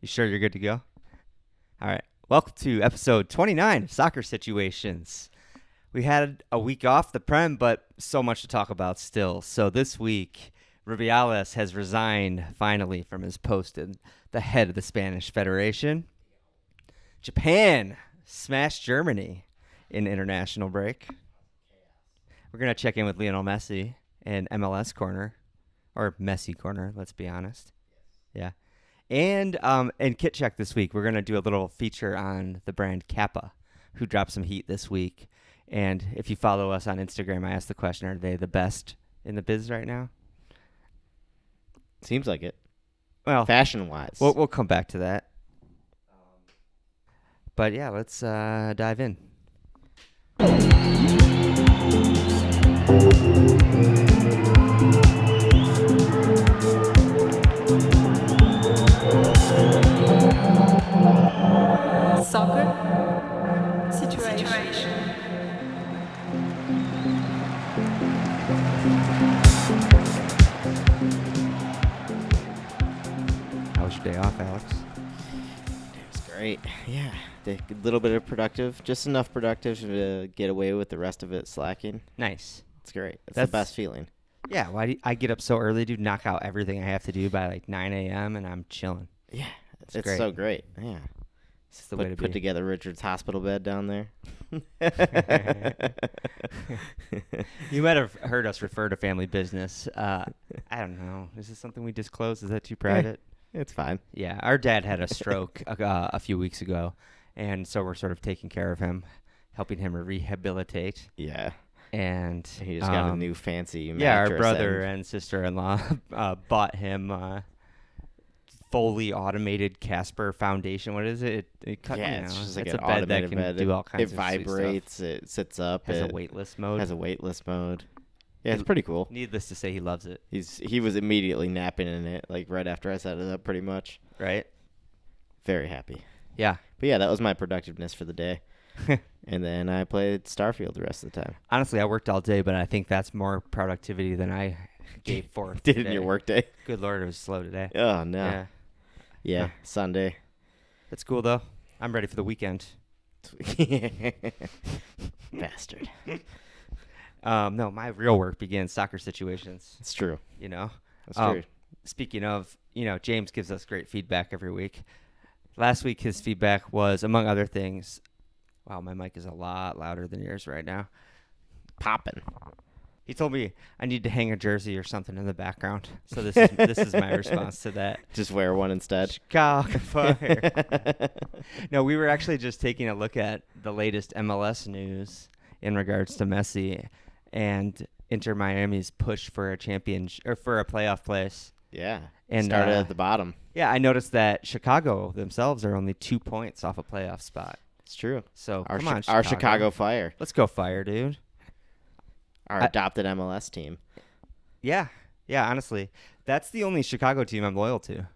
You sure you're good to go? All right. Welcome to episode 29 of Soccer Situations. We had a week off the Prem, but so much to talk about still. So this week, Rubiales has resigned finally from his post as the head of the Spanish Federation. Japan smashed Germany in international break. We're going to check in with Lionel Messi in MLS Corner, or Messi Corner, let's be honest. Yeah. And Kit Check this week, we're going to do a little feature on the brand Kappa, who dropped some heat this week. And if you follow us on Instagram, I asked the question, are they the best in the biz right now? Seems like it. Well, fashion-wise. We'll come back to that. But yeah, let's dive in. Soccer situation. How was your day off, Alex? It was great. Yeah. A little bit of productive, just enough productive to get away with the rest of it slacking. Nice. It's great. That's That's the best feeling. Yeah, why do I get up so early, dude? Knock out everything I have to do by like 9 a.m. and I'm chilling. Yeah. It's great. so great. Yeah. It's the way to Put be. together Richard's hospital bed down there. You might have heard us refer to family business. I don't know. Is this something we disclose? Is that too private? It's fine. Yeah, our dad had a stroke a few weeks ago, and so we're sort of taking care of him, helping him rehabilitate. Yeah. And He just got a new fancy mattress. Yeah, our brother and sister-in-law bought him fully automated Casper Foundation. What is it? It it's just like it's an a bed that automated can bed. do all kinds It of sweet vibrates. stuff. It sits up. Has a it weightless mode. Has a weightless mode. Yeah, it's pretty cool. Needless to say, he loves it. He was immediately napping in it, like right after I set it up, pretty much. Right? Very happy. Yeah. But yeah, that was my productiveness for the day. And then I played Starfield the rest of the time. Honestly, I worked all day, but I think that's more productivity than I gave forth. Did today. in your work day? Good Lord, it was slow today. Oh, no. Yeah. Yeah, Sunday. That's cool, though. I'm ready for the weekend. Bastard. No, my real work begins soccer situations. It's true. You know? That's true. Speaking of, James gives us great feedback every week. Last week, his feedback was, among other things, wow, my mic is a lot louder than yours right now. Popping. He told me I need to hang a jersey or something in the background. So this is my response to that. Just wear one instead. Chicago Fire. No, we were actually just taking a look at the latest MLS news in regards to Messi and Inter Miami's push for a for a playoff place. Yeah. And started at the bottom. Yeah, I noticed that Chicago themselves are only 2 points off a playoff spot. It's true. So Our come on, our Chicago Fire. Let's go Fire, dude. Our adopted MLS team. Yeah, honestly. That's the only Chicago team I'm loyal to.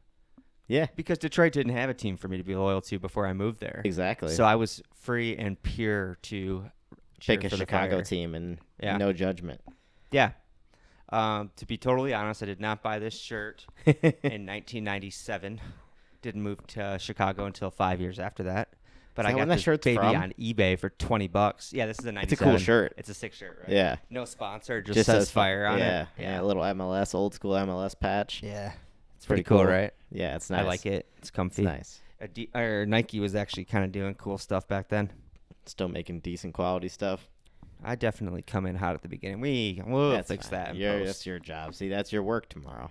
Yeah. Because Detroit didn't have a team for me to be loyal to before I moved there. Exactly. So I was free and pure to pick a for the Chicago Fire. team and Yeah. no judgment. Yeah. To be totally honest, I did not buy this shirt in 1997. Didn't move to Chicago until 5 years after that. But I got this baby on eBay for $20. Yeah, this is a 97. It's a cool shirt. It's a sick shirt, right? Yeah. No sponsor, just says Fire on it. Yeah, a little MLS, old school MLS patch. Yeah. It's Pretty cool, right? Yeah, it's nice. I like it. It's comfy. It's nice. Nike was actually kind of doing cool stuff back then. Still making decent quality stuff. I definitely come in hot at the beginning. We'll That's fix fine. that in That's post. your job. See, that's your work tomorrow.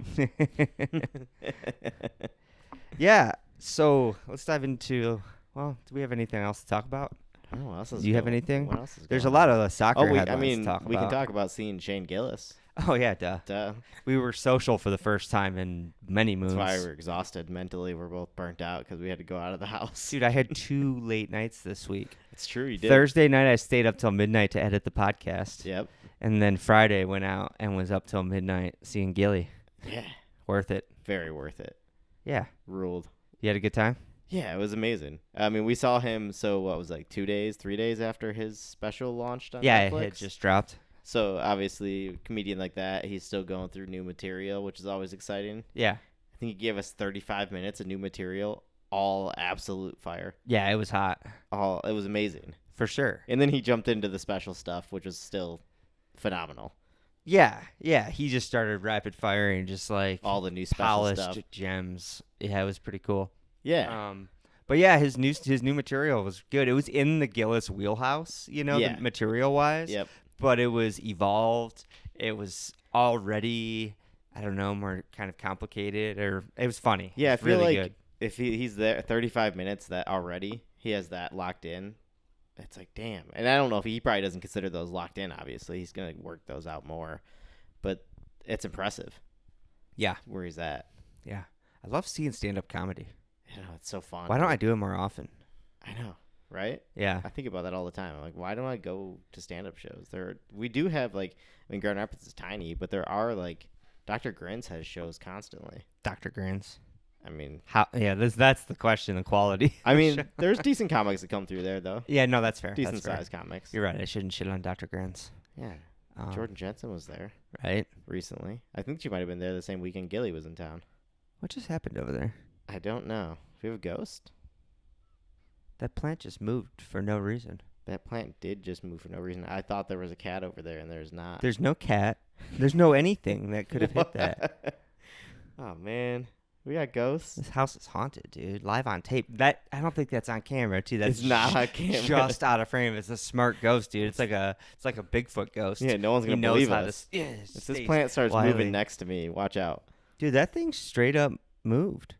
Yeah. So let's dive into. Well, do we have anything else to talk about? Oh, what else is Do you have going- anything? What else is There's a going lot on? of soccer headlines to talk we about. can talk about seeing Shane Gillis. Oh yeah, duh. Duh. We were social for the first time in many moons. That's why we're exhausted mentally. We're both burnt out because we had to go out of the house. Dude, I had 2 late nights this week. It's true, you did. Thursday night, I stayed up till midnight to edit the podcast. Yep. And then Friday, went out and was up till midnight seeing Gilly. Yeah. Worth it. Very worth it. Yeah. Ruled. You had a good time? Yeah, it was amazing. I mean, we saw him, 3 days after his special launched on Yeah, Netflix? it had just dropped. So, obviously, a comedian like that, he's still going through new material, which is always exciting. Yeah. I think he gave us 35 minutes of new material all absolute fire. Yeah, it was hot It was amazing. for sure. And then he jumped into the special stuff, which was still phenomenal. Yeah, he just started rapid firing, just like All the new special polished stuff. gems. Yeah, it was pretty cool. Yeah. But yeah, his new material was good. It was in the Gillis wheelhouse, Yeah. the material wise. Yep. But it was evolved. It was already, I don't know, more kind of complicated, or it was funny. Yeah, I It was feel really like good. if he's there 35 minutes that already, he has that locked in. It's like, damn. And I don't know if he probably doesn't consider those locked in, obviously. He's going to work those out more. But it's impressive. Yeah. Where he's at. Yeah. I love seeing stand-up comedy. You know, it's so fun. Why don't I do it more often? I know, right? Yeah. I think about that all the time. I'm like, why don't I go to stand-up shows? We do have, Grand Rapids is tiny, but there are, Dr. Grins has shows constantly. Dr. Grins. I mean, that's the question, the quality. there's decent comics that come through there, though. Yeah, no, that's fair. Decent That's fair. sized comics. You're right. I shouldn't shit on Dr. Grins. Yeah. Jordan Jensen was there Right? recently. I think she might have been there the same weekend Gilly was in town. What just happened over there? I don't know. Do we have a ghost? That plant just moved for no reason. That plant did just move for no reason. I thought there was a cat over there, and there's not. There's no cat. There's no anything that could have hit that. Oh, man. We got ghosts. This house is haunted, dude. Live on tape. That I don't think that's on camera, too. That's It's not on camera. Just out of frame. It's a smart ghost, dude. It's like a Bigfoot ghost. Yeah, no one's He going to knows believe how us. to. Yeah, If this stays plant starts quietly. moving next to me, watch out. Dude, that thing straight up moved.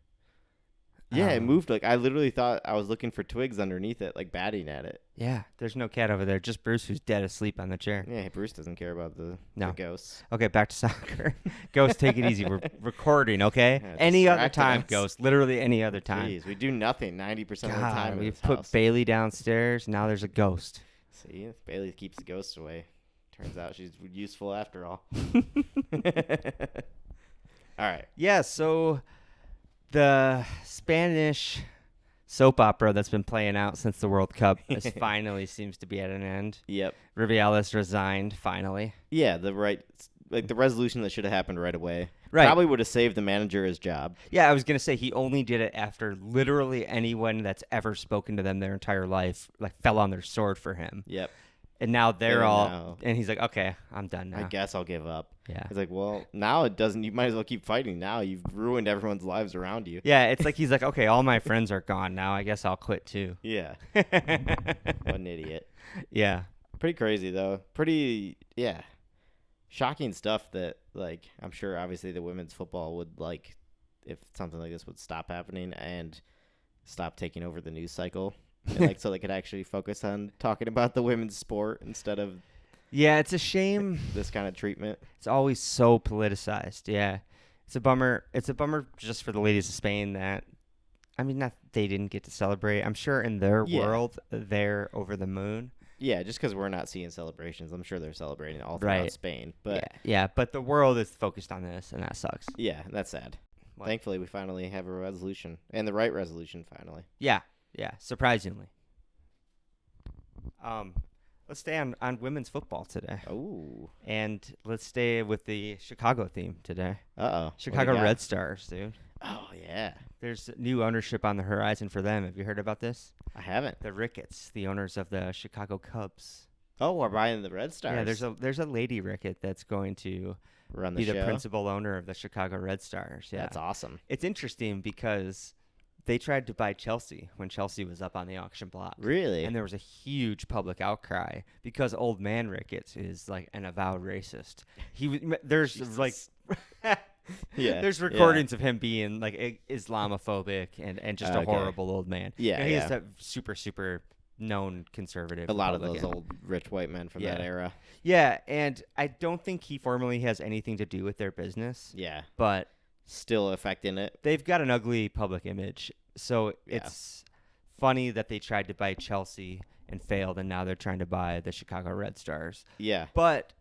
Yeah, it moved. I literally thought I was looking for twigs underneath it, batting at it. Yeah, there's no cat over there. Just Bruce, who's dead asleep on the chair. Yeah, Bruce doesn't care about the No. ghosts. Okay, back to soccer. Ghost, take it easy. We're recording, okay? Yeah, Any other distracting time, us. Ghost. Literally any other time. Jeez, we do nothing 90% of the God, time in we this put house. Bailey downstairs. Now there's a ghost. See, Bailey keeps the ghosts away. Turns out she's useful after all. All right. Yeah, so the Spanish soap opera that's been playing out since the World Cup finally seems to be at an end. Yep. Rubiales resigned, finally. Yeah, the resolution that should have happened right away. Right. Probably would have saved the manager his job. Yeah, I was going to say he only did it after literally anyone that's ever spoken to them their entire life fell on their sword for him. Yep. And now they're And all now- and he's like, "Okay, I'm done now." I guess I'll give up. Yeah. He's like, well, now it doesn't. You might as well keep fighting now. You've ruined everyone's lives around you. Yeah, it's like he's like, "Okay, all my friends are gone now. I guess I'll quit too." Yeah. What an idiot. Yeah. Pretty crazy, though. Yeah. Shocking stuff that, I'm sure obviously the women's football would if something like this would stop happening and stop taking over the news cycle. And, so they could actually focus on talking about the women's sport instead of Yeah, it's a shame. this kind of treatment. It's always so politicized. Yeah. It's a bummer. It's a bummer just for the ladies of Spain that not they didn't get to celebrate. I'm sure in their Yeah. world they're over the moon. Yeah, just because we're not seeing celebrations. I'm sure they're celebrating all throughout Right. Spain. But yeah, but the world is focused on this and that sucks. yeah, that's sad. What? Thankfully, we finally have a resolution. And the right resolution, finally. Yeah, surprisingly. Let's stay on women's football today. Oh. And let's stay with the Chicago theme today. Uh-oh. Chicago Red Stars, dude. Oh, yeah. There's new ownership on the horizon for them. Have you heard about this? I haven't. The Ricketts, the owners of the Chicago Cubs. Oh, we're buying the Red Stars. Yeah, there's a lady Rickett that's going to Run the be show. the principal owner of the Chicago Red Stars. Yeah. That's awesome. It's interesting because they tried to buy Chelsea when Chelsea was up on the auction block. Really? And there was a huge public outcry because old man Ricketts is an avowed racist. There's Jesus. yeah, there's recordings of him being Islamophobic and just a Okay. horrible old man. Yeah, He's yeah. a super known conservative. A lot of those Republican. old rich white men from that Yeah. era. Yeah, and I don't think he formally has anything to do with their business, Yeah. but Still affecting it. they've got an ugly public image. So Yeah. it's funny that they tried to buy Chelsea and failed, and now they're trying to buy the Chicago Red Stars. Yeah. But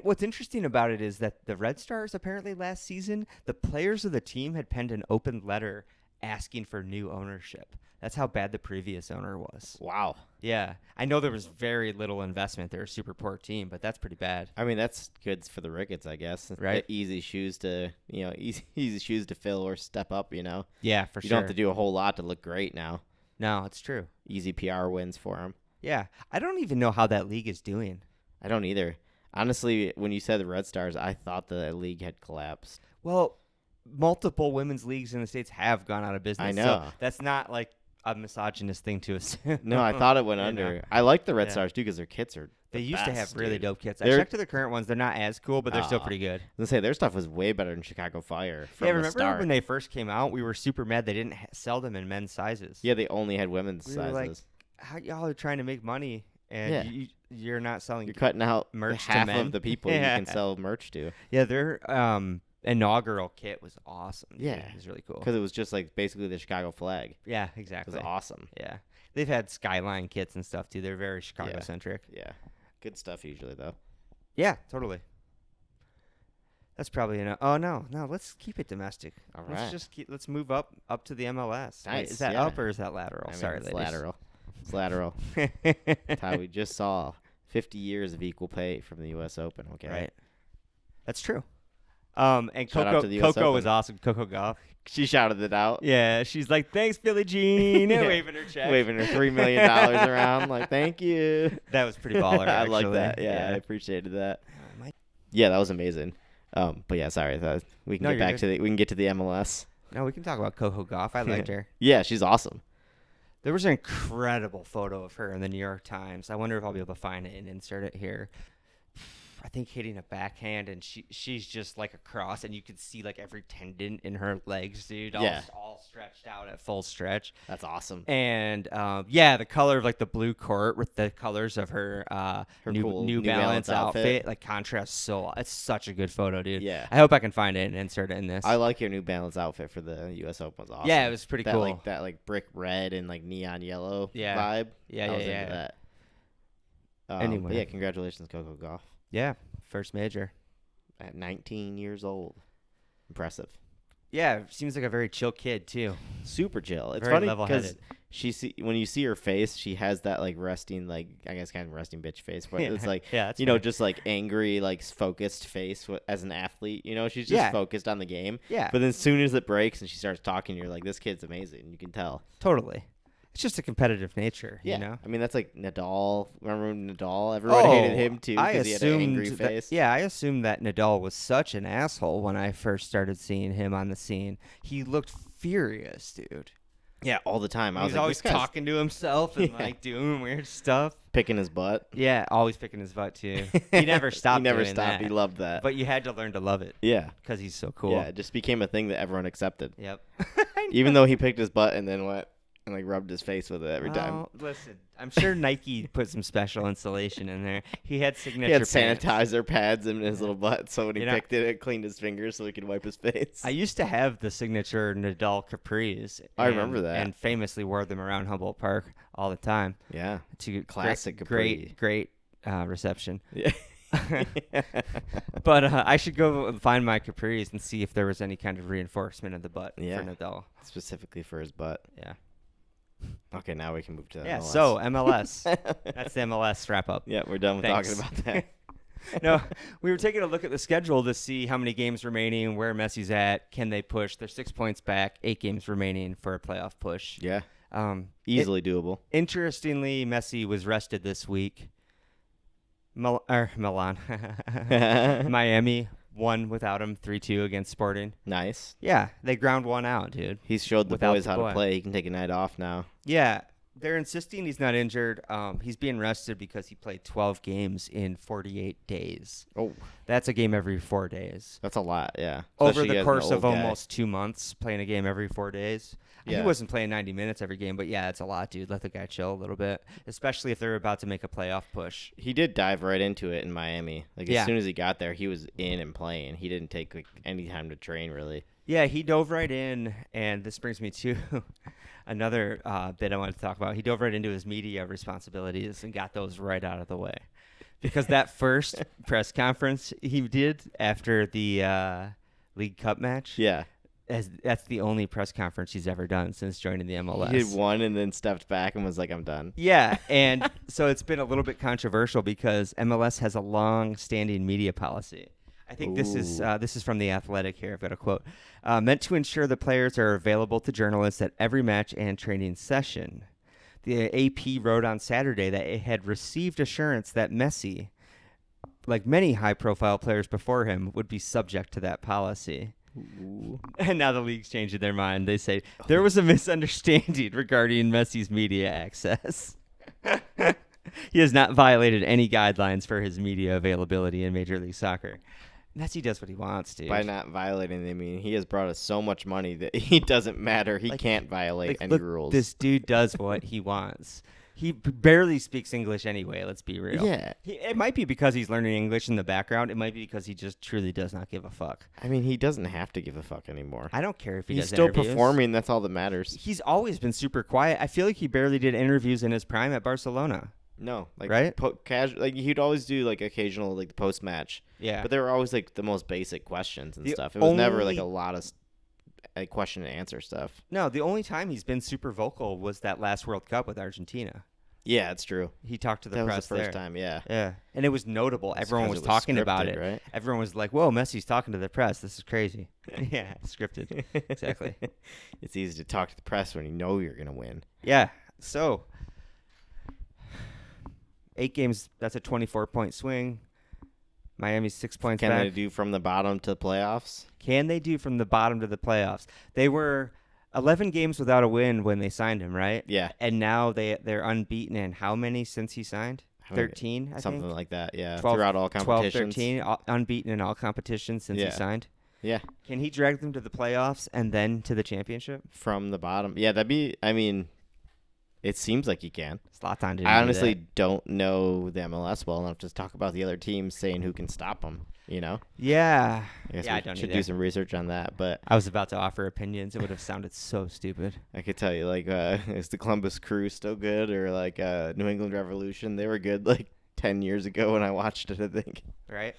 what's interesting about it is that the Red Stars apparently last season, the players of the team had penned an open letter asking for new ownership. That's how bad the previous owner was. Wow. Yeah. I know there was very little investment. They're a super poor team, but that's pretty bad. I mean, that's good for the Ricketts, I guess. Right. Easy shoes to, easy shoes to fill or step up, Yeah, for You sure. don't have to do a whole lot to look great now. No, it's true. Easy PR wins for them. Yeah. I don't even know how that league is doing. I don't either. Honestly, when you said the Red Stars, I thought the league had collapsed. Well, multiple women's leagues in the States have gone out of business. I know. So that's not like a misogynist thing to assume. No, I thought it went You under. know. I like the Red Yeah. Stars, too, because their kits are They the used to have best, really dude. dope kits. I They're- checked to the current ones. They're not as cool, but they're still pretty good. I was going to say, their stuff was way better than Chicago Fire from Yeah, the remember start. when they first came out? We were super mad they didn't sell them in men's sizes. Yeah, they only had women's We were sizes. like, how y'all are trying to make money and Yeah. you're not selling. You're cutting out merch to half men. of the people Yeah. you can sell merch to. Yeah, their inaugural kit was awesome. dude. Yeah. It was really cool. Because it was just like basically the Chicago flag. Yeah, It exactly. was awesome. Yeah, they've had Skyline kits and stuff too. They're very Chicago centric. Yeah. Good stuff usually, though. Yeah, totally. That's probably enough. Oh no, let's keep it domestic. All Let's right. just let's move up to the MLS. Wait, Nice, is that yeah. up or is that lateral? I mean, Sorry, it's ladies. lateral. It's lateral. Ty, we just saw 50 years of equal pay from the U.S. Open. Okay. Right. That's true. And Shout out Coco to the US Coco was Open. awesome. Coco Golf. She shouted it out. Yeah, she's like, "Thanks, Billie Jean," Yeah. waving her check. Waving her $3 million around. Like, thank you. That was pretty baller. I like actually. that. Yeah, I appreciated that. Might- Yeah, that was amazing. But yeah, sorry. We can No, get you're back good. to we can get to the MLS. No, we can talk about Coco Golf. I liked her. Yeah, she's awesome. There was an incredible photo of her in the New York Times. I wonder if I'll be able to find it and insert it here. I think hitting a backhand, and she's just like a cross, and you could see like every tendon in her legs, dude. All stretched out at full stretch. That's awesome. And yeah, the color of like the blue court with the colors of her, new, cool new New Balance Balance outfit, outfit. like contrasts so. It's such a good photo, dude. Yeah. I hope I can find it and insert it in this. I like your New Balance outfit for the U.S. Open. Was awesome. Yeah, it was pretty that, cool. That like brick red and like neon yellow Yeah. vibe. Yeah, I was yeah, into yeah. that. Anyway. But yeah, congratulations, Coco Golf. Yeah, first major. At 19 years old. Impressive. Yeah, seems like a very chill kid too. Super chill. It's Very funny level-headed. because when you see her face, she has that like resting, like I guess kind of resting bitch face, but it's like Yeah, that's you know fair. just like angry, like focused face as an athlete. You know, she's just Yeah. focused on the game. Yeah, But then as soon as it breaks and she starts talking, you're like, this kid's amazing. You can tell. totally. It's just a competitive nature, Yeah. you know. I mean, that's like Nadal. Remember Nadal? Everyone hated him too I because he had an angry assumed face. Yeah, I assumed that Nadal was such an asshole when I first started seeing him on the scene. He looked furious, dude. Yeah, all the time. I He was was like, always this guy's talking to himself and Yeah. like doing weird stuff. picking his butt. Yeah, always picking his butt too. He never stopped. He never doing stopped. that. He loved that. But you had to learn to love it yeah, because he's so cool. yeah, it just became a thing that everyone accepted. Yep. Even though he picked his butt and then went and like rubbed his face with it every time. Well, listen, I'm sure Nike put some special insulation in there. He had signature He had pants. sanitizer pads in his little butt, so when he You know- picked it, it cleaned his fingers so he could wipe his face. I used to have the signature Nadal capris. I remember that. And famously wore them around Humboldt Park all the time. yeah, To Classic great, capri. great reception. yeah. But I should go find my capris and see if there was any kind of reinforcement in the butt Yeah. for Nadal. Specifically for his butt. Yeah. Okay, now we can move to Yeah. MLS. So MLS. That's the MLS wrap up. yeah, we're done with Thanks. talking about that. No, we were taking a look at the schedule to see how many games remaining, where Messi's at, can they push? They're 6 points back, 8 games remaining for a playoff push. Yeah, Easily. easily doable. Interestingly, Messi was rested this week. Milan. Miami won without him 3-2 against Sporting. Nice. Yeah, they ground one out, dude. He's showed the Without boys the how boy. to play. He can take a night off now. Yeah, they're insisting he's not injured. He's being rested because he played 12 games in 48 days. Oh, That's a game every 4 days. that's a lot. Yeah. Over Especially the as an course old of guy. almost 2 months, playing a game every 4 days. Yeah. He wasn't playing 90 minutes every game, but yeah, it's a lot, dude. Let the guy chill a little bit, especially if they're about to make a playoff push. He did dive right into it in Miami. Like Yeah. as soon as he got there, he was in and playing. He didn't take like any time to train really. Yeah, he dove right in, and this brings me to another bit I wanted to talk about. He dove right into his media responsibilities and got those right out of the way. Because that first press conference he did after the League Cup match, Yeah. That's the only press conference he's ever done since joining the MLS. He did one and then stepped back and was like, I'm done. Yeah, and so it's been a little bit controversial because MLS has a long-standing media policy. I think this is from The Athletic here. I've got a quote. Meant to ensure the players are available to journalists at every match and training session. The AP wrote on Saturday that it had received assurance that Messi, like many high-profile players before him, would be subject to that policy. Ooh. And now the league's changing their mind. They say there was a misunderstanding regarding Messi's media access. He has not violated any guidelines for his media availability in Major League Soccer. Messi does what he wants, dude. By not violating, I mean, he has brought us so much money that he doesn't matter. He can't violate any look, rules. This dude does what he wants. He barely speaks English anyway, let's be real. Yeah. It might be because he's learning English in the background. It might be because he just truly does not give a fuck. I mean, he doesn't have to give a fuck anymore. I don't care if he He's does still interviews. performing. That's all that matters. He's always been super quiet. I feel like he barely did interviews in his prime at Barcelona. No, like Right? Casual, like he'd always do like occasional like post match. Yeah. But they were always like the most basic questions and The stuff. It was never like only- a lot of question and answer stuff. No, the only time he's been super vocal was that last World Cup with Argentina. Yeah, it's true. He talked to the That was press the first there. time. Yeah. Yeah, and it was notable. Everyone 'cause was it talking about scripted, it. right? Everyone was like, "Whoa, Messi's talking to the press. This is crazy." Yeah, scripted. Exactly. It's easy to talk to the press when you know you're gonna win. Yeah. So, 8 games. That's a 24-point swing. Miami's 6 points Can back. they do from the bottom to playoffs? Can they do from the bottom to the playoffs? They were 11 games without a win when they signed him, right? Yeah. And now they're unbeaten in how many since he signed? How many- 13, I Something think. like that. Yeah. 12, Throughout all 12, competitions. 13, unbeaten in all competitions since he Yeah. signed. Yeah. Can he drag them to the playoffs and then to the championship? From the bottom. Yeah, that'd be. I mean, it seems like he can. Zlatan didn't I do honestly that. don't know the MLS well enough to talk about the other teams, saying who can stop them. You know. Yeah. I guess Yeah, we I don't should either. do some research on that. But I was about to offer opinions. It would have sounded so stupid. I could tell you, like, is the Columbus Crew still good, or like New England Revolution? They were good like 10 years ago when I watched it, I think. Right?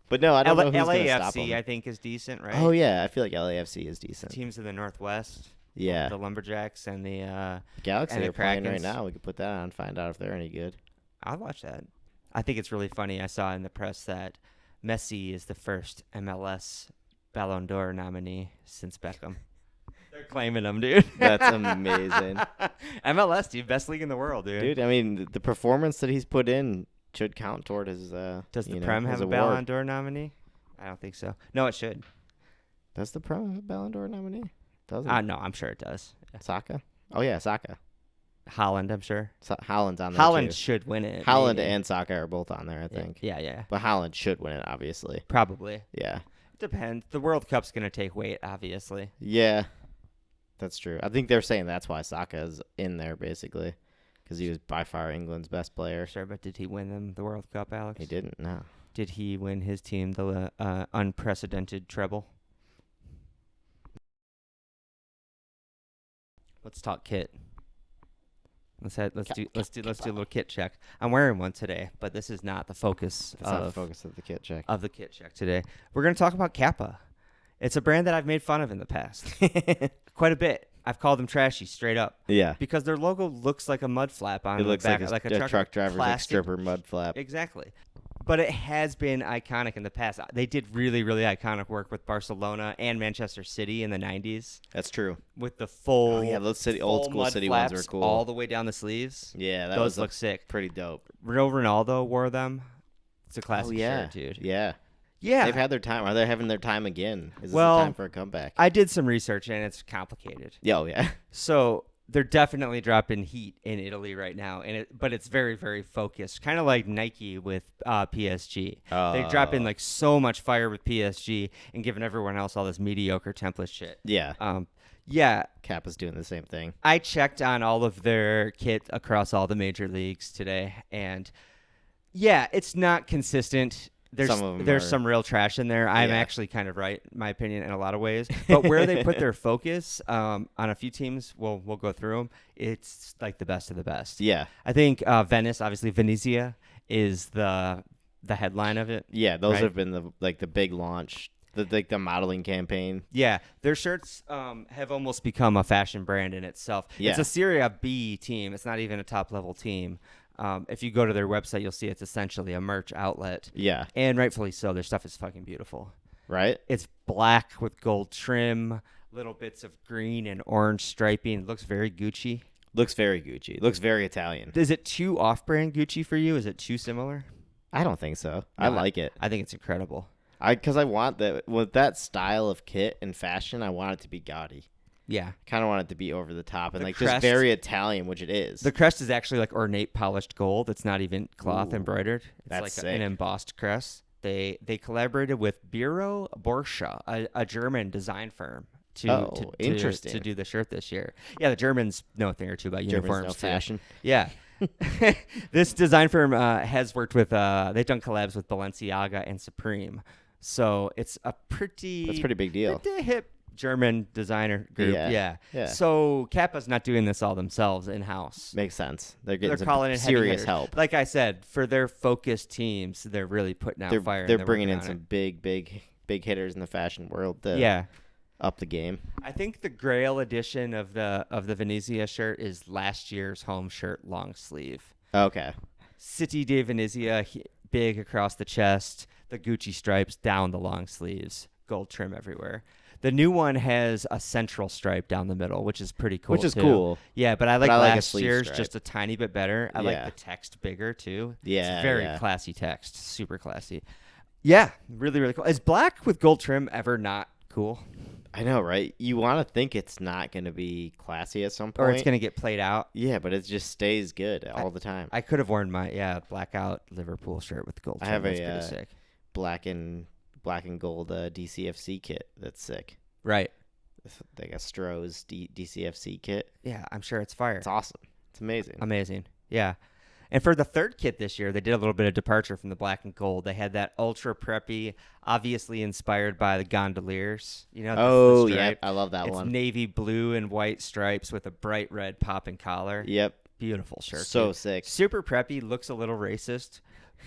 But no, I don't know who's gonna stop LAFC, them. I think, is decent, right? Oh yeah, I feel like LAFC is decent. Teams in the Northwest. Yeah, The Lumberjacks and the Galaxy and the are playing right Krakens. now. We could put that on, find out if they're any good. I'll watch that. I think it's really funny. I saw in the press that Messi is the first MLS Ballon d'Or nominee since Beckham. They're claiming him, dude. That's amazing. MLS, dude, best league in the world, dude. Dude, I mean, the performance that he's put in should count toward his. Does the you know, Prem his have a award. Ballon d'Or nominee? I don't think so. No, it should. Does the Prem have a Ballon d'Or nominee? Doesn't No, I'm sure it does. Saka? Oh yeah, Saka. Holland, I'm sure. Holland's on there Holland too. should win it. Holland maybe. and Saka are both on there, I think. Yeah. But Holland should win it, obviously. Probably. Yeah. Depends. The World Cup's going to take weight, obviously. Yeah. That's true. I think they're saying that's why Saka is in there, basically. Because he was by far England's best player. Sure, but did he win them the World Cup, Alex? He didn't, no. Did he win his team the unprecedented treble? Let's talk kit. Let's do a little kit check. I'm wearing one today, but this is not the focus That's not the of focus of the kit check. the kit check today. We're going to talk about Kappa. It's a brand that I've made fun of in the past. Quite a bit. I've called them trashy, straight up. Yeah. Because their logo looks like a mud flap on It the looks back, like a truck driver's like plastic. stripper mud flap. Exactly. But it has been iconic in the past. They did really, really iconic work with Barcelona and Manchester City in the 90s That's true. with the full Oh, yeah, those old full school mud City ones were flaps cool. all the way down the sleeves. Yeah, that Those was look sick. pretty dope. Real Ronaldo wore them. It's a classic Oh, yeah. shirt, dude. Yeah. Yeah. They've had their time. Are they having their time again? Is this Well, the time for a comeback? I did some research, and it's complicated. Yeah, oh, yeah. So they're definitely dropping heat in Italy right now, but it's very, very focused, kind of like Nike with PSG. They're dropping like so much fire with PSG and giving everyone else all this mediocre template shit. Yeah. Yeah, Kappa's doing the same thing. I checked on all of their kit across all the major leagues today, and yeah, it's not consistent. There's Some of 'em there's are- some real trash in there. I'm Yeah. actually kind of right, in my opinion, in a lot of ways. But where they put their focus on a few teams, we'll go through them. It's like the best of the best. Yeah. I think Venice, obviously Venezia, is the headline of it. Yeah, those Right. have been the big launch the modeling campaign. Yeah, their shirts have almost become a fashion brand in itself. Yeah. It's a Serie B team. It's not even a top-level team. If you go to their website, you'll see it's essentially a merch outlet. Yeah. And rightfully so. Their stuff is fucking beautiful. Right? It's black with gold trim, little bits of green and orange striping. It looks very Gucci. Looks very Gucci. Looks very Italian. Is it too off-brand Gucci for you? Is it too similar? I don't think so. I No, like it. I think it's incredible. Because I want that with that style of kit and fashion. I want it to be gaudy. Yeah. Kind of want it to be over the top and The like crest- just very Italian, which it is. The crest is actually like ornate polished gold. It's not even cloth Ooh, embroidered. It's that's like sick. an embossed crest. They collaborated with Biro Borscha, a German design firm, interesting. to do the shirt this year. Yeah, the Germans know a thing or two about Germans uniforms know too. fashion. Yeah. This design firm has worked with they've done collabs with Balenciaga and Supreme. So it's a pretty That's a pretty big deal. pretty hip German designer group. Yeah. So Kappa's not doing this all themselves in house. Makes sense. They're getting They're some calling it heavy serious hitters. help. Like I said, for their focused teams, they're really putting out fire. They're and bringing working in on some it. big hitters in the fashion world to Yeah, up the game. I think the Grail edition of the Venezia shirt is last year's home shirt long sleeve. Okay. City de Venezia, big across the chest, the Gucci stripes down the long sleeves, gold trim everywhere. The new one has a central stripe down the middle, which is pretty cool. Which is too. cool. Yeah, but I like I like a last sleeve year's stripe. just a tiny bit better. I like Yeah. the text bigger too. Yeah, It's very yeah. classy text, super classy. Yeah, really, really cool. Is black with gold trim ever not cool? I know, right? You want to think it's not going to be classy at some point. Or it's going to get played out? Yeah, but it just stays good all the time. I could have worn my, blackout Liverpool shirt with gold I trim. have That's a, pretty sick. black and gold DCFC kit that's sick. Right. It's like a Stroh's DCFC kit. Yeah, I'm sure it's fire. It's awesome. It's amazing. Amazing. Yeah. And for the third kit this year, they did a little bit of departure from the black and gold. They had that ultra preppy, obviously inspired by the gondoliers. You know, Oh, the yeah. stripe. I love that It's one. navy blue and white stripes with a bright red popping collar. Yep. Beautiful shirt. So dude. sick. Super preppy, looks a little racist,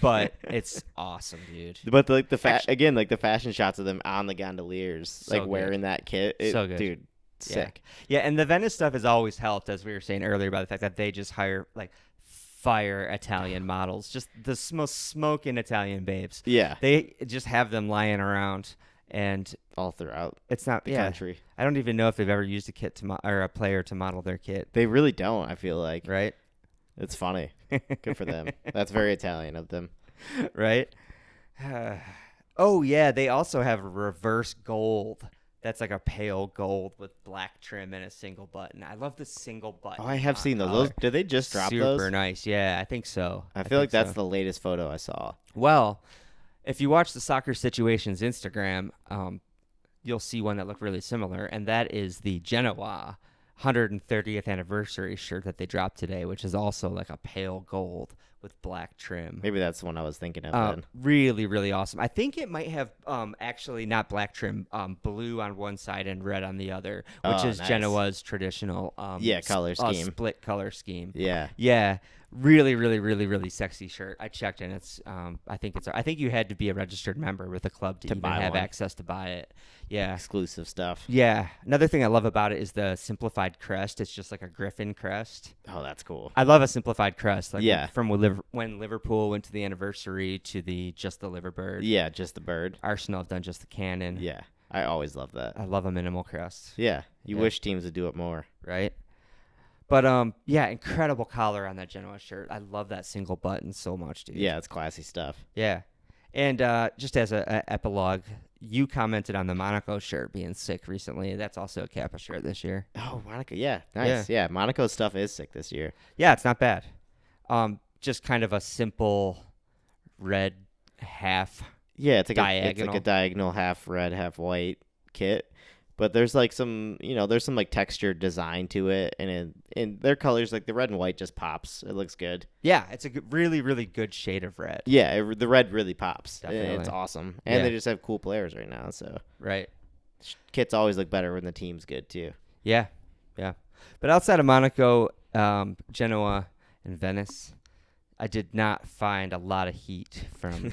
but it's awesome, dude. But like Actu- again, like the fashion shots of them on the gondoliers, So like good. wearing that kit. So good. Dude, sick. Yeah, and the Venice stuff has always helped, as we were saying earlier, by the fact that they just hire like fire Italian models, just the most smoking Italian babes. Yeah. They just have them lying around, and All throughout it's not the yeah. country. I don't even know if they've ever used a kit to or a player to model their kit, They really don't, I feel like. right? It's funny. Good for them. That's very Italian of them. Right? Oh yeah, they also have reverse gold. That's like a pale gold with black trim and a single button. I love the single button. Oh, I have seen those. Those did they just drop Super those? nice. Yeah, I think so. I feel like think that's so. the latest photo I saw. Well, if you watch the Soccer Situations Instagram, you'll see one that looked really similar, and that is the Genoa 130th anniversary shirt that they dropped today, which is also like a pale gold with black trim. Maybe that's the one I was thinking of then. Really, really awesome. I think it might have actually not black trim, blue on one side and red on the other, which Oh, is nice. Genoa's traditional color scheme. split color scheme. Yeah. Yeah, really, really, really, really sexy shirt. I checked, and it's. I think you had to be a registered member with the club to even buy have one. access to buy it. Yeah, Exclusive stuff. yeah. Another thing I love about it is the simplified crest. It's just like a griffin crest. Oh, that's cool. I love a simplified crest. Like Yeah. from when Liverpool went to the anniversary to just the liverbird. Yeah, just the bird. Arsenal have done just the cannon. Yeah. I always love that. I love a minimal crest. Yeah. You Yeah. wish teams would do it more. Right. But yeah, incredible collar on that Genoa shirt. I love that single button so much, dude. Yeah, it's classy stuff. Yeah. And just as a epilogue, you commented on the Monaco shirt being sick recently. That's also a Kappa shirt this year. Oh, Monaco. Yeah, nice. Yeah, Monaco's stuff is sick this year. Yeah, it's not bad. Just kind of a simple red half. Yeah, it's like Diagonal. a diagonal half red, half white kit. But there's like some, there's some like textured design to it, and their colors, like the red and white, just pops. It looks good. Yeah, it's a really, really good shade of red. Yeah, the red really pops. Definitely. It's awesome, and Yeah. they just have cool players right now. So Right. kits always look better when the team's good too. Yeah, yeah. But outside of Monaco, Genoa, and Venice, I did not find a lot of heat from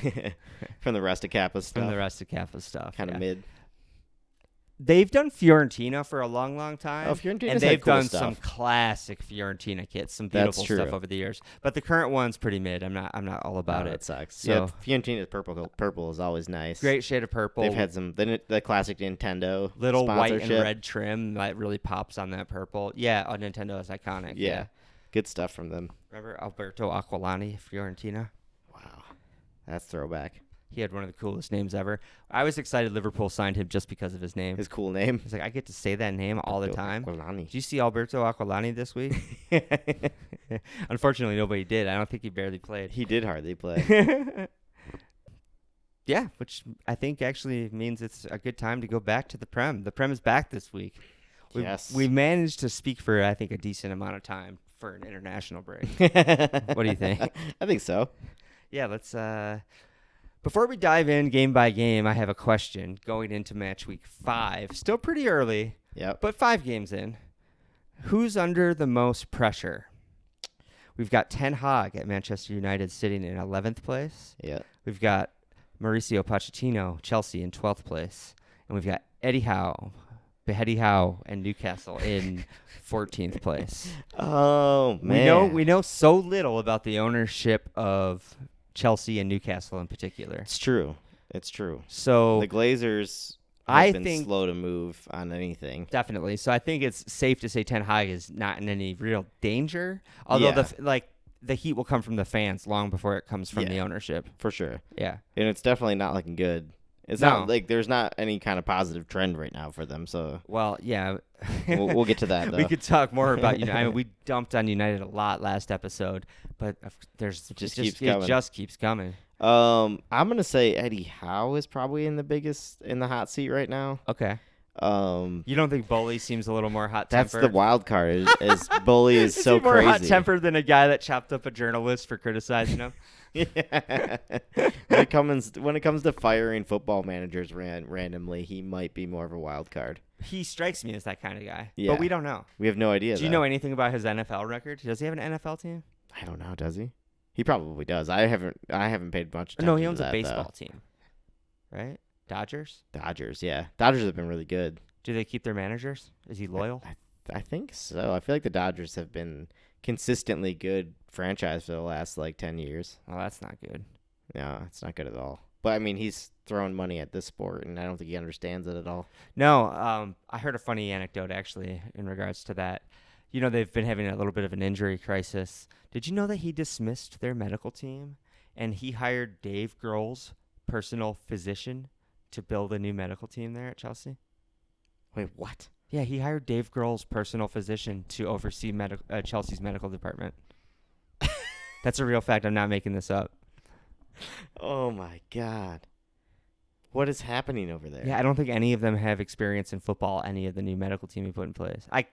From the rest of Kappa's stuff. from the rest of Kappa's stuff. Kind of mid. They've done Fiorentina for a long, long time. Oh, Fiorentina's and had they've cool done stuff. some classic Fiorentina kits, some That's beautiful true. stuff over the years. But the current one's pretty mid. I'm not all about Oh, it. That sucks. So- Yeah, Fiorentina's purple is always nice. Great shade of purple. They've had some the classic Nintendo little white and sponsorship. red trim that really pops on that purple. Yeah, on Nintendo is iconic. Yeah. Good stuff from them. Remember Alberto Aquilani, Fiorentina? Wow, that's throwback. He had one of the coolest names ever. I was excited Liverpool signed him just because of his name. His cool name. He's like, I get to say that name all the time. Aquilani. Did you see Alberto Aquilani this week? Unfortunately, nobody did. I don't think he barely played. He did hardly play. Yeah, which I think actually means it's a good time to go back to the Prem. The Prem is back this week. Yes. We managed to speak for, I think, a decent amount of time for an international break. What do you think? I think so. Yeah, let's before we dive in game by game, I have a question going into match week 5. Still pretty early, Yep. but 5 games in. Who's under the most pressure? We've got Ten Hag at Manchester United sitting in 11th place. Yeah. We've got Mauricio Pochettino, Chelsea in 12th place. And we've got Eddie Howe, and Newcastle in 14th place. Oh man. We know so little about the ownership of Chelsea and Newcastle in particular. It's true. It's true. So The Glazers have I been think slow to move on anything. definitely. So I think it's safe to say Ten Hag is not in any real danger. Although Yeah. the heat will come from the fans long before it comes from Yeah. the ownership. For sure. Yeah. And it's definitely not looking good. It's No. not like there's not any kind of positive trend right now for them. So Well, yeah. we'll get to that though. We could talk more about United. I mean, we dumped on United a lot last episode, but It just keeps it coming. just keeps coming. I'm gonna say Eddie Howe is probably in the hot seat right now. Okay. Um, You don't think Bully seems a little more hot that's tempered? the wild card. Is Bully is so he more crazy. hot tempered than a guy that chopped up a journalist for criticizing him? Yeah. when it comes to firing football managers randomly, he might be more of a wild card. He strikes me as that kind of guy, Yeah. but we don't know. We have no idea. Do you though. know anything about his NFL record? Does he have an NFL team? I don't know. Does he? He probably does. I haven't paid much attention. No, he to owns that, a baseball though. team, right? Dodgers. Dodgers, yeah. Dodgers have been really good. Do they keep their managers? Is he loyal? I think so. I feel like the Dodgers have been consistently good franchise for the last 10 years. Oh, that's not good. No, it's not good at all. But I mean, he's throwing money at this sport, and I don't think he understands it at all. No, I heard a funny anecdote actually in regards to that. You know, they've been having a little bit of an injury crisis. Did you know that he dismissed their medical team and he hired Dave Grohl's personal physician to build a new medical team there at Chelsea? Wait, what? Yeah, he hired Dave Grohl's personal physician to oversee Chelsea's medical department. That's a real fact. I'm not making this up. Oh my God. What is happening over there? Yeah, I don't think any of them have experience in football, any of the new medical team he put in place. I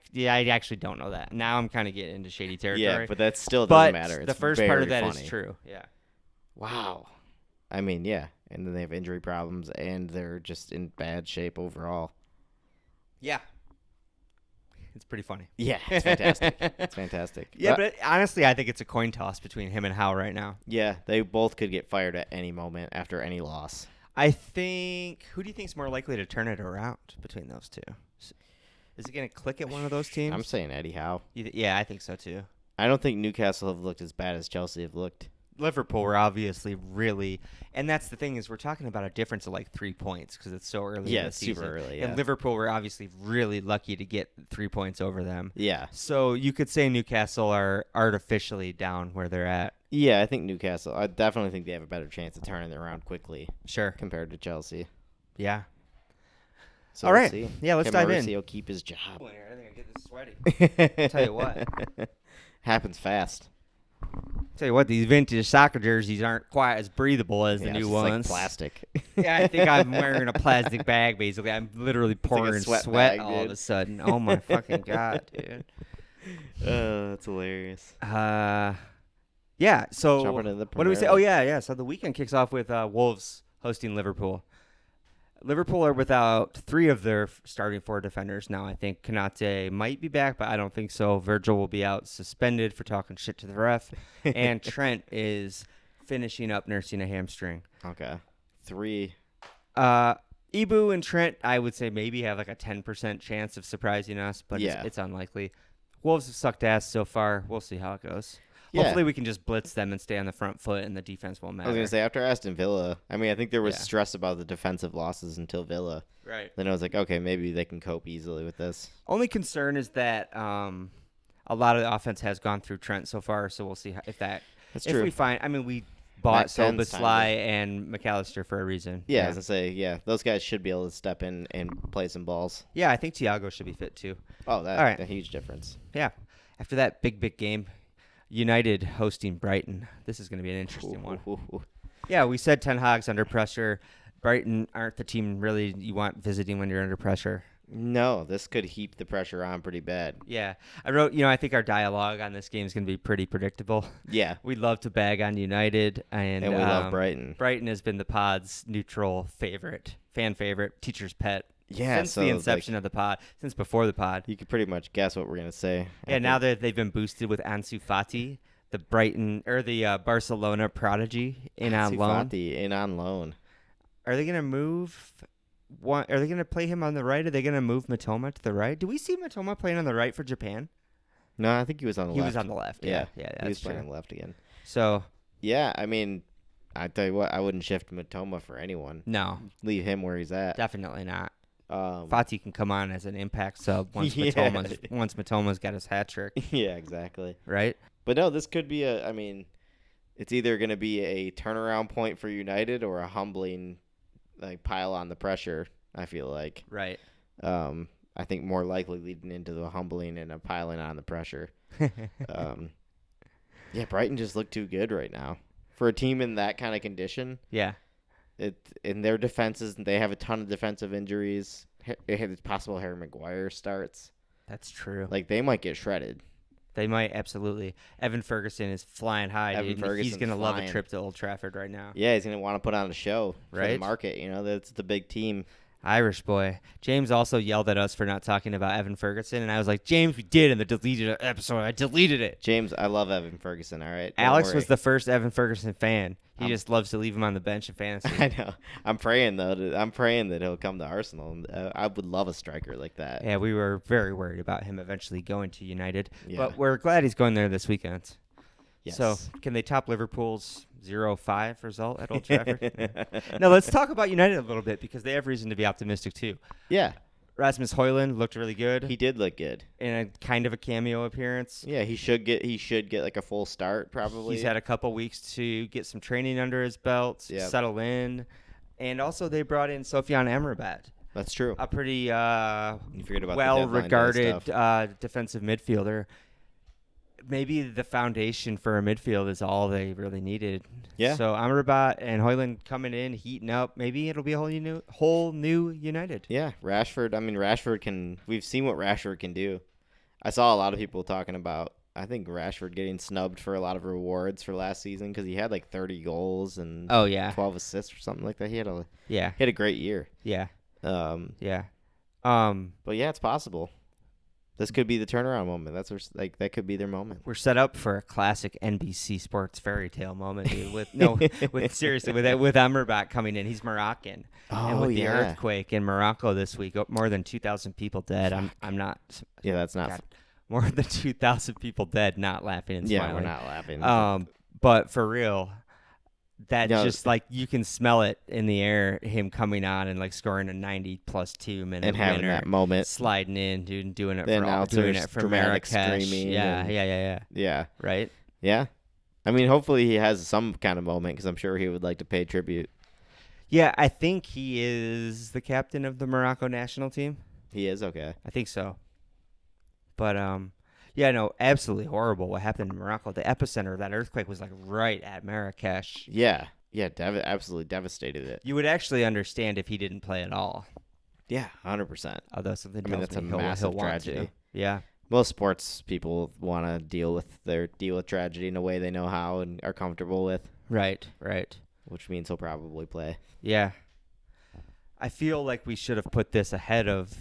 actually don't know that. Now I'm kind of getting into shady territory. Yeah, but that still But doesn't matter. the It's first part of very that is funny. true. Yeah. Wow. I mean, yeah. And then they have injury problems, and they're just in bad shape overall. Yeah. It's pretty funny. Yeah, it's fantastic. It's fantastic. Yeah, but honestly, I think it's a coin toss between him and Howe right now. yeah, they both could get fired at any moment after any loss. I think, who do you think is more likely to turn it around between those two? Is it going to click at one of those teams? I'm saying Eddie Howe. Yeah, I think so too. I don't think Newcastle have looked as bad as Chelsea have looked. Liverpool were obviously really, and that's the thing is we're talking about a difference of 3 points because it's so early. Yeah, in the it's super season. early, And yeah. Liverpool were obviously really lucky to get 3 points over them. Yeah. So you could say Newcastle are artificially down where they're at. Yeah, I think Newcastle, I definitely think they have a better chance of turning it around quickly Sure. compared to Chelsea. Yeah. So All we'll right. see. Yeah, let's Can dive in. Mauricio keep his job? I think I get this sweaty. Tell you what. Happens fast. Tell you what, these vintage soccer jerseys aren't quite as breathable as the Yeah, new it's just ones. like plastic. Yeah, I think I'm wearing a plastic bag, basically. I'm literally like a pouring sweat sweat bag, all of dude. a sudden. Oh, my fucking God, dude. That's hilarious. Yeah, so Jumping into the what do we say? Premier Oh, League. yeah. So the weekend kicks off with Wolves hosting Liverpool. Liverpool are without 3 of their starting 4 defenders now. I think Konate might be back, but I don't think so. Virgil will be out suspended for talking shit to the ref. And Trent is finishing up nursing a hamstring. Okay. 3. Ibu and Trent, I would say maybe have like a 10% chance of surprising us, but it's unlikely. Wolves have sucked ass so far. We'll see how it goes. Yeah. Hopefully we can just blitz them and stay on the front foot and the defense won't matter. I was going to say, after Aston Villa, I mean, I think there was stress about the defensive losses until Villa. Right. Then I was like, okay, maybe they can cope easily with this. Only concern is that a lot of the offense has gone through Trent so far, so we'll see if true. we find. I mean, we bought Matt Penn's Soboslai and McAllister for a reason. Yeah, I was going to say, those guys should be able to step in and play some balls. Yeah, I think Thiago should be fit too. Oh, that's All right. a huge difference. Yeah. After that big game, United hosting Brighton. This is going to be an interesting one. Yeah, we said Ten Hag's under pressure. Brighton aren't the team really you want visiting when you're under pressure. No, this could heap the pressure on pretty bad. Yeah. I wrote, I think our dialogue on this game is going to be pretty predictable. Yeah. We love to bag on United. And we love Brighton. Brighton has been the pod's neutral favorite, fan favorite, teacher's pet. Yeah, since the inception of the pod, since before the pod. You could pretty much guess what we're going to say. Yeah, now that they've been boosted with Ansu Fati, the Barcelona prodigy on loan. Fati in on loan. Are they going to move are they going to play him on the right? Are they going to move Matoma to the right? Do we see Matoma playing on the right for Japan? No, I think he was on the left. He was on the left. Yeah, he was playing on the left again. So, yeah, I mean, I tell you what, I wouldn't shift Matoma for anyone. No. Leave him where he's at. Definitely not. Fati can come on as an impact sub once Matoma's got his hat trick. Yeah, exactly. Right? But no, this could be it's either going to be a turnaround point for United or a humbling pile on the pressure, I feel like. Right. I think more likely leading into the humbling and a piling on the pressure. Yeah, Brighton just look too good right now. For a team in that kind of condition. Yeah. In their defenses, they have a ton of defensive injuries. It's possible Harry Maguire starts. That's true. They might get shredded. They might, absolutely. Evan Ferguson is flying high. He's going to love a trip to Old Trafford right now. Yeah, he's going to want to put on a show for the market. That's the big team. Irish boy. James also yelled at us for not talking about Evan Ferguson, and I was like, James, we did in the deleted episode. I deleted it. James, I love Evan Ferguson, all right? Alex was the first Evan Ferguson fan. He just loves to leave him on the bench in fantasy. I know. I'm praying that he'll come to Arsenal. I would love a striker like that. Yeah, we were very worried about him eventually going to United, yeah. But we're glad he's going there this weekend. Yes. So, can they top Liverpool's 0-5 result at Old Trafford? Now, let's talk about United a little bit because they have reason to be optimistic too. Yeah. Rasmus Højlund looked really good. He did look good in a kind of a cameo appearance. Yeah, he should get a full start probably. He's had a couple weeks to get some training under his belt, settle in, and also they brought in Sofyan Amrabat. That's true. A pretty you forget about well-regarded defensive midfielder. Maybe the foundation for a midfield is all they really needed. Yeah. So Amrabat and Højlund coming in, heating up. Maybe it'll be a whole new United. Yeah, Rashford. We've seen what Rashford can do. I saw a lot of people talking about, I think, Rashford getting snubbed for a lot of rewards for last season because he had 30 goals and 12 assists or something like that. He had a great year. Yeah. But yeah, it's possible. This could be the turnaround moment. That could be their moment. We're set up for a classic NBC Sports fairy tale moment, dude. With Amrabat coming in. He's Moroccan. And with the earthquake in Morocco this week, more than 2,000 people dead. I'm not. Yeah, that's not. God, more than 2,000 people dead. Not laughing and smiling. Yeah, we're not laughing. But for real. Just you can smell it in the air, him coming on and scoring a 90+2 minute and having winner, that moment, sliding in, dude, and doing it for dramatic Marrakesh. Screaming Yeah. Right? Yeah. I mean, hopefully he has some kind of moment because I'm sure he would like to pay tribute. Yeah, I think he is the captain of the Morocco national team. He is? Okay. I think so. But yeah, no, absolutely horrible what happened in Morocco. The epicenter of that earthquake was right at Marrakesh. Yeah, absolutely devastated it. You would actually understand if he didn't play at all. Yeah, 100%. Although something that's a massive tragedy. Yeah. Most sports people want to deal with tragedy in a way they know how and are comfortable with. Right. Which means he'll probably play. Yeah. I feel like we should have put this ahead of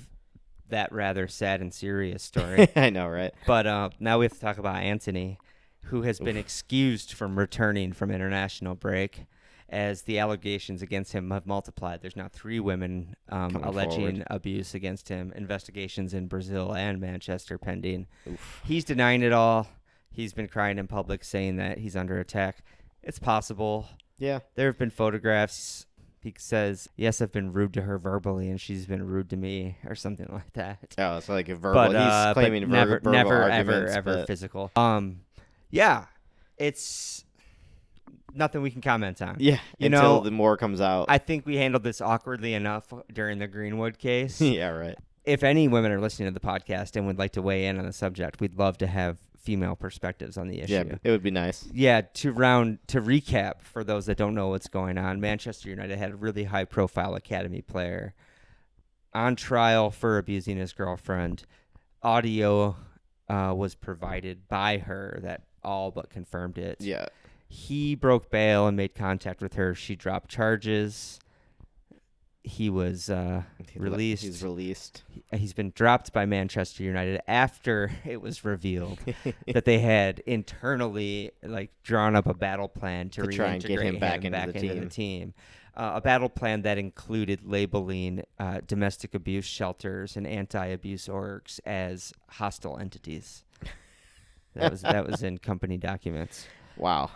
that rather sad and serious story. I know, right? But now we have to talk about Anthony, who has been Oof. excused from returning from international break as the allegations against him have multiplied. There's now 3 women alleging forward. abuse against him, investigations in Brazil and Manchester pending. Oof. He's denying it all. He's been crying in public saying that he's under attack. It's possible. Yeah. There have been photographs. He says, yes, I've been rude to her verbally, and she's been rude to me, or something like that. Oh, it's like a verbal. But He's claiming never, verbal never, arguments, ever but physical. Yeah, it's nothing we can comment on. yeah, You until know, the more comes out. I think we handled this awkwardly enough during the Greenwood case. Yeah, right. If any women are listening to the podcast and would like to weigh in on the subject, we'd love to have female perspectives on the issue. Yeah, it would be nice. Yeah, to recap for those that don't know what's going on, Manchester United had a really high-profile academy player on trial for abusing his girlfriend. Audio was provided by her that all but confirmed it. Yeah. He broke bail and made contact with her. She dropped charges. He was released. He's released. He's been dropped by Manchester United after it was revealed that they had internally drawn up a battle plan to try and get reintegrate him back into into the the team. A battle plan that included labeling domestic abuse shelters and anti-abuse orgs as hostile entities. That was in company documents. Wow.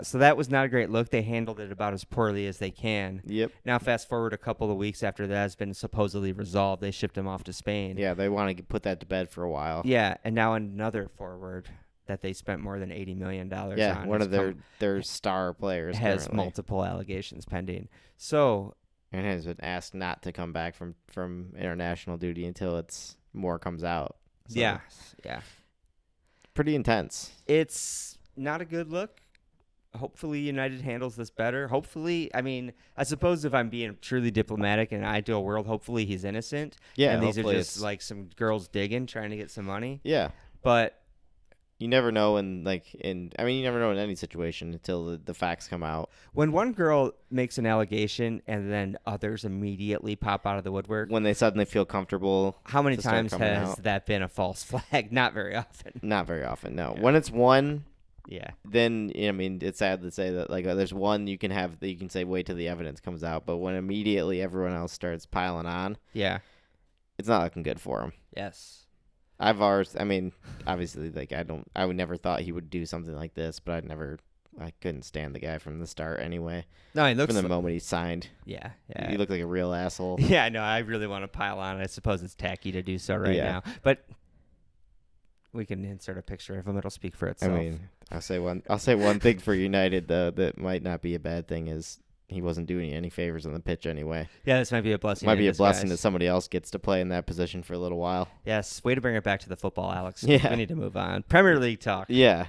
So that was not a great look. They handled it about as poorly as they can. Yep. Now, fast forward a couple of weeks after that has been supposedly resolved, they shipped him off to Spain. Yeah, they want to put that to bed for a while. Yeah, and now another forward that they spent more than $80 million Yeah, on. one of their star players has currently. multiple allegations pending. So, And has been asked not to come back from international duty until more comes out. So, yeah. pretty intense. It's not a good look. Hopefully United handles this better. Hopefully, I suppose if I'm being truly diplomatic in an ideal world, hopefully he's innocent. Yeah, and these are hopefully just it's- some girls digging, trying to get some money. Yeah. But You never know you never know in any situation until the facts come out. when one girl makes an allegation and then others immediately pop out of the woodwork, When they suddenly feel comfortable. how many to start times coming has out. that been a false flag? Not very often. Not very often, no. Yeah. When it's one, Yeah. then it's sad to say that there's one you can have that you can say wait till the evidence comes out, but when immediately everyone else starts piling on, Yeah. it's not looking good for him. Yes. Obviously, I would never thought he would do something like this, but I couldn't stand the guy from the start anyway. No, he looks From the moment he signed, Yeah. he looked like a real asshole. Yeah, no, I really want to pile on. I suppose it's tacky to do so right Yeah. now. But we can insert a picture of him. It'll speak for itself. I'll say one thing for United though that might not be a bad thing is he wasn't doing any favors on the pitch anyway. Yeah, this might be a blessing. Might be in a blessing disguise. that somebody else gets to play in that position for a little while. Yes, way to bring it back to the football, Alex. Yeah. We need to move on. Premier League talk. Yeah.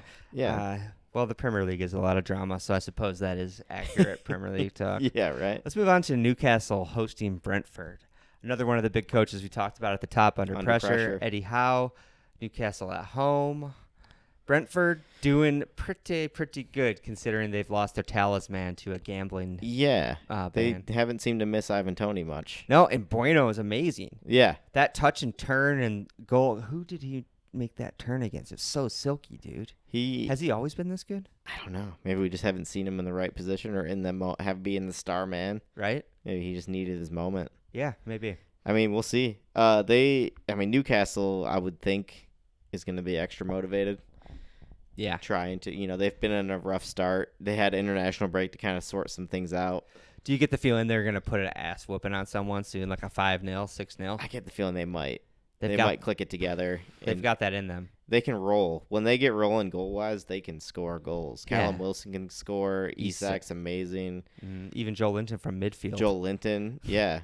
Well, the Premier League is a lot of drama, so I suppose that is accurate Premier League talk. Yeah, right. Let's move on to Newcastle hosting Brentford. Another one of the big coaches we talked about at the top under pressure. Eddie Howe. Newcastle at home. Brentford doing pretty good considering they've lost their talisman to a gambling Yeah. They ban. haven't seemed to miss Ivan Toney much. No, and Bueno is amazing. Yeah. That touch and turn and goal. Who did he make that turn against? It's so silky, dude. Has he always been this good? I don't know. Maybe we just haven't seen him in the right position or in the being the star man. Right? Maybe he just needed his moment. Yeah, maybe. We'll see. Newcastle, I would think, is going to be extra motivated. Yeah. Trying to, they've been in a rough start. They had international break to kind of sort some things out. Do you get the feeling they're going to put an ass whooping on someone soon, like a 5-0, 6-0? I get the feeling they might. They Might click it together. They've got that in them. They can roll. When they get rolling goal-wise, they can score goals. Yeah. Callum Wilson can score. Isak's amazing. Even Joel Linton from midfield. Joel Linton. Yeah.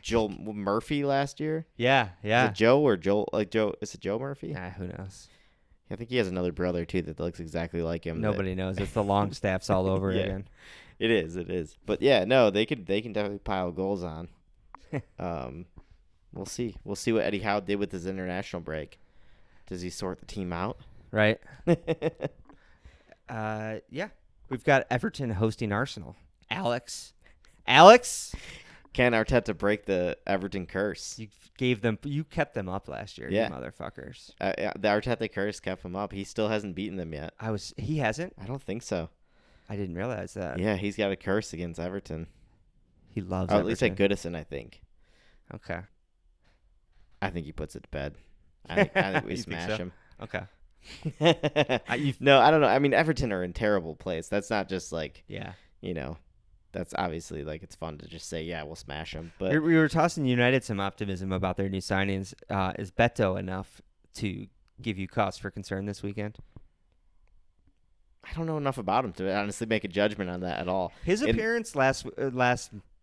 Joel Murphy last year. Yeah. Is it Joe or Joel? Is it Joe Murphy? Who knows? I think he has another brother, too, that looks exactly like him. Nobody knows. It's the Longstaffs all over Yeah. again. It is. But, yeah, no, they can definitely pile goals on. We'll see. We'll see what Eddie Howe did with his international break. Does he sort the team out? Right? Yeah. We've got Everton hosting Arsenal. Alex? Can Arteta break the Everton curse? You kept them up last year, Yeah. you motherfuckers. The Arteta curse kept him up. He still hasn't beaten them yet. He hasn't? I don't think so. I didn't realize that. Yeah, he's got a curse against Everton. He loves Or at least at Everton. Goodison, I think. Okay. I think he puts it to bed. I think we You think smash so? him. Okay. No, I don't know. I mean, Everton are in terrible place. That's not just like, Yeah. That's obviously like it's fun to just say, yeah, we'll smash them. But We were tossing United some optimism about their new signings. Is Beto enough to give you cause for concern this weekend? I don't know enough about him to honestly make a judgment on that at all. His appearance last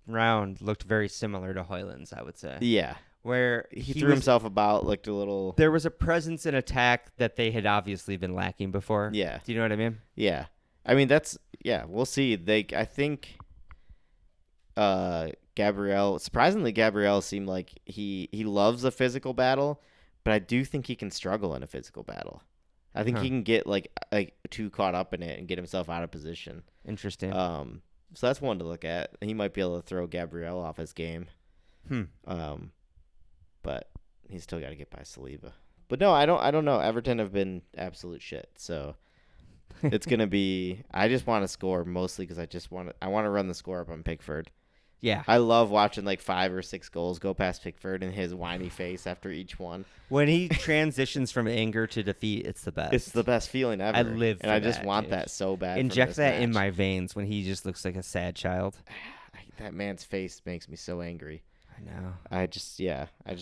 round looked very similar to Højlund's, I would say. Yeah. Where He threw himself about, looked a little. There was a presence in attack that they had obviously been lacking before. Yeah. Do you know what I mean? Yeah. I mean, we'll see. I think surprisingly, Gabriel seemed like he loves a physical battle, but I do think he can struggle in a physical battle. I think he can get like too caught up in it and get himself out of position. Interesting. So that's one to look at. He might be able to throw Gabriel off his game. But he's still got to get by Saliba. But no, I don't know. Everton have been absolute shit. So it's gonna be. I just want to score mostly because I want to run the score up on Pickford. Yeah. I love watching like 5 or 6 goals go past Pickford and his whiny face after each one. When he transitions from anger to defeat, it's the best. It's the best feeling ever. I live and for I just that, want dude. that so bad. Inject from this that in match. my veins when he just looks like a sad child. That man's face makes me so angry. I know. I just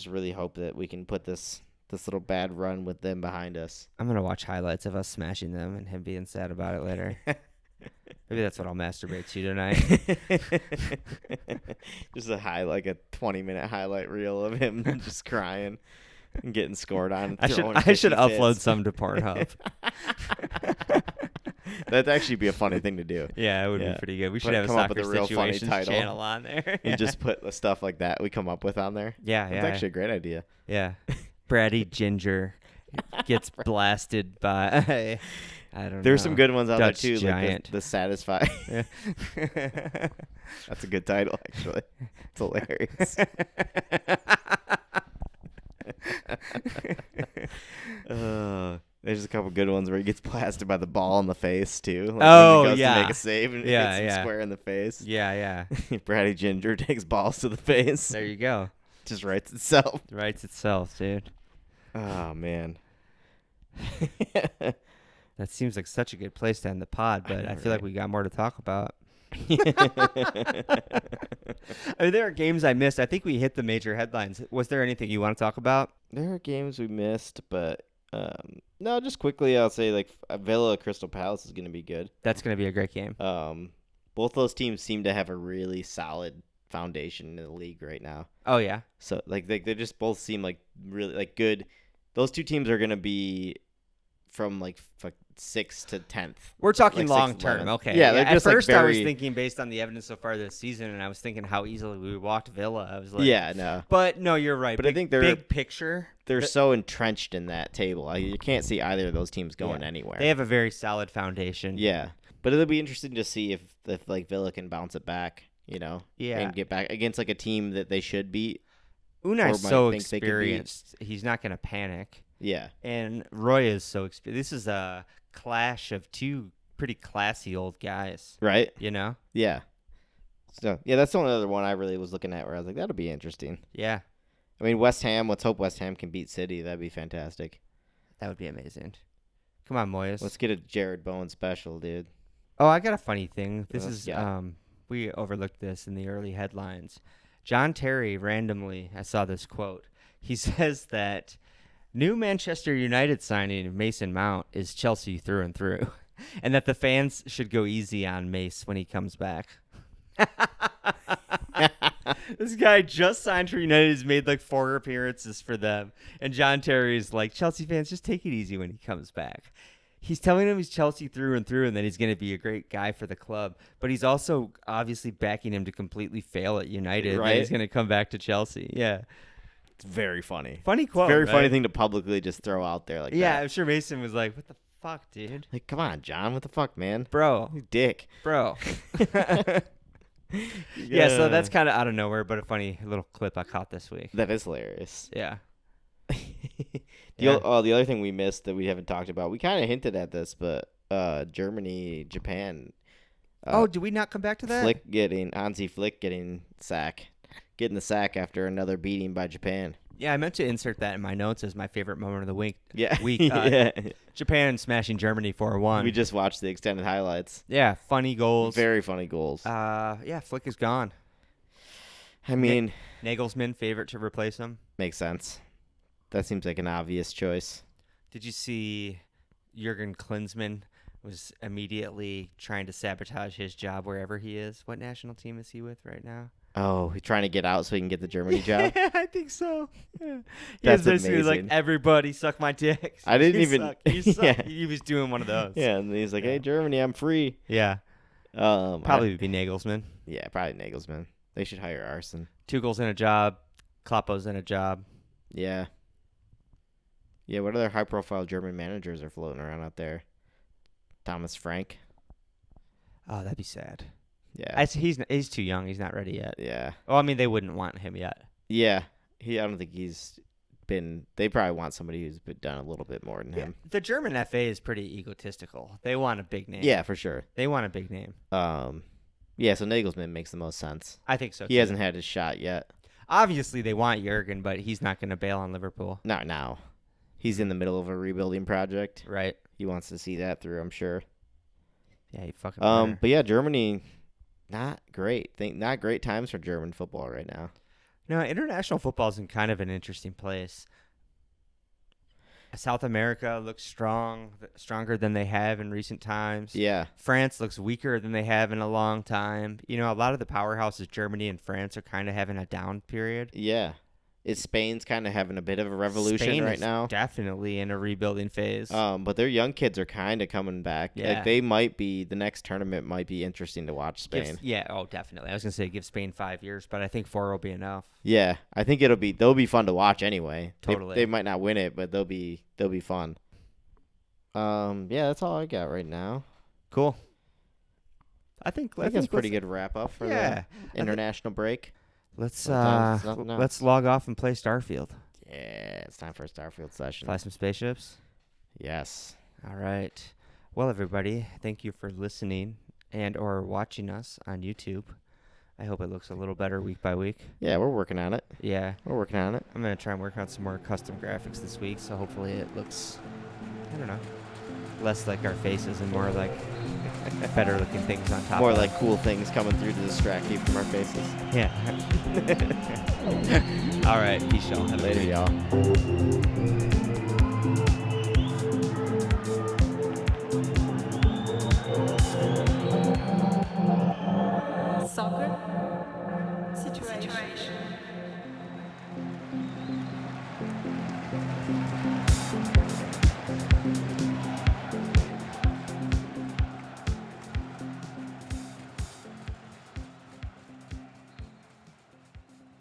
really hope that we can put this little bad run with them behind us. I'm going to watch highlights of us smashing them and him being sad about it later. Maybe that's what I'll masturbate to tonight. Just a 20-minute highlight reel of him just crying and getting scored on. I should 50 upload fits. some to Pornhub. That'd actually be a funny thing to do. Yeah, it would be pretty good. We should have a come up soccer with a real funny situations title. channel on there. And just put the stuff like that we come up with on there. Yeah, That's actually a great idea. Yeah. Bratty Ginger gets blasted by I don't know. There's some good ones out Dutch there too, giant. like the Satisfy. Yeah. That's a good title, actually. It's hilarious. There's a couple good ones where he gets blasted by the ball in the face too. Like Oh, when he goes yeah. to make a save and Yeah, hits him yeah. square in the face. Yeah. Bratty Ginger takes balls to the face. There you go. Just writes itself. It writes itself, dude. Oh man. That seems like such a good place to end the pod, but I, know, feel like right? we got more to talk about. I mean, there are games I missed. I think we hit the major headlines. Was there anything you want to talk about? There are games we missed, but no, just quickly I'll say like Villa Crystal Palace is going to be good. That's going to be a great game. Both those teams seem to have a really solid foundation in the league right now. Oh, yeah? So like they just both seem like really like good. Those two teams are going to be from like 6th to 10th. We're talking Like long 6th, term. 11th. Okay. Yeah, they're at just, like, first I was very- thinking based on the evidence so far this season, and I was thinking how easily we walked Villa. I was like, Yeah, no. But no, you're right. But I think they're- big picture. They're so entrenched in that table. You can't see either of those teams going Yeah. anywhere. They have a very solid foundation. Yeah. But it'll be interesting to see if like Villa can bounce it back, Yeah. and get back against like a team that they should beat. Unai's might so think they could beat. experienced. He's not going to panic. Yeah. And Roy is so experienced. This is a clash of two pretty classy old guys, Right? you know? Yeah. So, yeah, that's the only other one I really was looking at where I was like, that'll be interesting. Yeah, I mean, West Ham, let's hope West Ham can beat City. That'd be fantastic. that would be amazing. Come on, Moyes. Let's get a Jared Bowen special, dude. Oh, I got a funny thing. This What else is you got? we overlooked this in the early headlines. John Terry randomly, I saw this quote. He says that new Manchester United signing Mason Mount is Chelsea through and through, and that the fans should go easy on Mace when he comes back. This guy just signed for United. He's made like 4 appearances for them, and John Terry's like, Chelsea fans, just take it easy when he comes back. He's telling him he's Chelsea through and through and that he's going to be a great guy for the club. But he's also obviously backing him to completely fail at United. And Right. he's going to come back to Chelsea. Yeah. It's very funny. Funny quote. Very right? funny thing to publicly just throw out there like Yeah, that. I'm sure Mason was like, what the fuck, dude? Like, come on, John. What the fuck, man? Bro. You dick. Bro. Yeah, so that's kind of out of nowhere, but a funny little clip I caught this week. That is hilarious. Yeah. The other thing we missed that we haven't talked about, we kind of hinted at this, but Germany, Japan. Did we not come back to that? Hansi Flick getting the sack after another beating by Japan. Yeah, I meant to insert that in my notes as my favorite moment of the week. Yeah. Yeah. Japan smashing Germany 4-1. We just watched the extended highlights. Yeah, funny goals. Very funny goals. Yeah, Flick is gone. I mean, Nagelsmann favorite to replace him. Makes sense. That seems like an obvious choice. Did you see Jurgen Klinsmann was immediately trying to sabotage his job wherever he is? What national team is he with right now? Oh, he's trying to get out so he can get the Germany job? Yeah, I think so. Yeah. That's he was like, amazing. everybody suck my dick. I didn't You even- suck. You suck. Yeah. He was doing one of those. Yeah, and he's like, hey, Germany, I'm free. Yeah. Probably would be Nagelsmann. Yeah, probably Nagelsmann. They should hire Arson. Tuchel's in a job. Kloppo's in a job. Yeah. Yeah, what other high-profile German managers are floating around out there? Thomas Frank. Oh, that'd be sad. Yeah. He's too young. He's not ready yet. Yeah. Well, I mean, they wouldn't want him yet. Yeah. I don't think he's been. They probably want somebody who's done a little bit more than him. The German FA is pretty egotistical. They want a big name. Yeah, for sure. They want a big name. Yeah, so Nagelsmann makes the most sense. I think so, He too. hasn't had his shot yet. Obviously, they want Jurgen, but he's not going to bail on Liverpool. Not now. He's in the middle of a rebuilding project. Right. He wants to see that through, I'm sure. Yeah, he fucking better. But yeah, Germany, not great. Not great times for German football right now. No, international football is in kind of an interesting place. South America looks stronger than they have in recent times. Yeah. France looks weaker than they have in a long time. You know, a lot of the powerhouses, Germany and France, are kind of having a down period. Yeah. Spain's kind of having a bit of a revolution Spain right is now. definitely in a rebuilding phase. But their young kids are kind of coming back. Yeah. Like they might be, the next tournament might be interesting to watch Spain. Definitely. I was going to say give Spain 5 years, but I think 4 will be enough. Yeah, I think they'll be fun to watch anyway. Totally. They might not win it, but they'll be fun. Yeah, that's all I got right now. Cool. I think that's a pretty good wrap up for the international break. Let's Sometimes it's nothing else. let's log off and play Starfield. Yeah, it's time for a Starfield session. Fly some spaceships. Yes. All right. Well, everybody, thank you for listening and or watching us on YouTube. I hope it looks a little better week by week. Yeah, we're working on it. Yeah. We're working on it. I'm going to try and work on some more custom graphics this week, so hopefully it looks, I don't know, less like our faces and more like better looking things on top More of like cool things coming through to distract you from our faces. Yeah. All right. Peace, y'all. Have a good Later, week. y'all.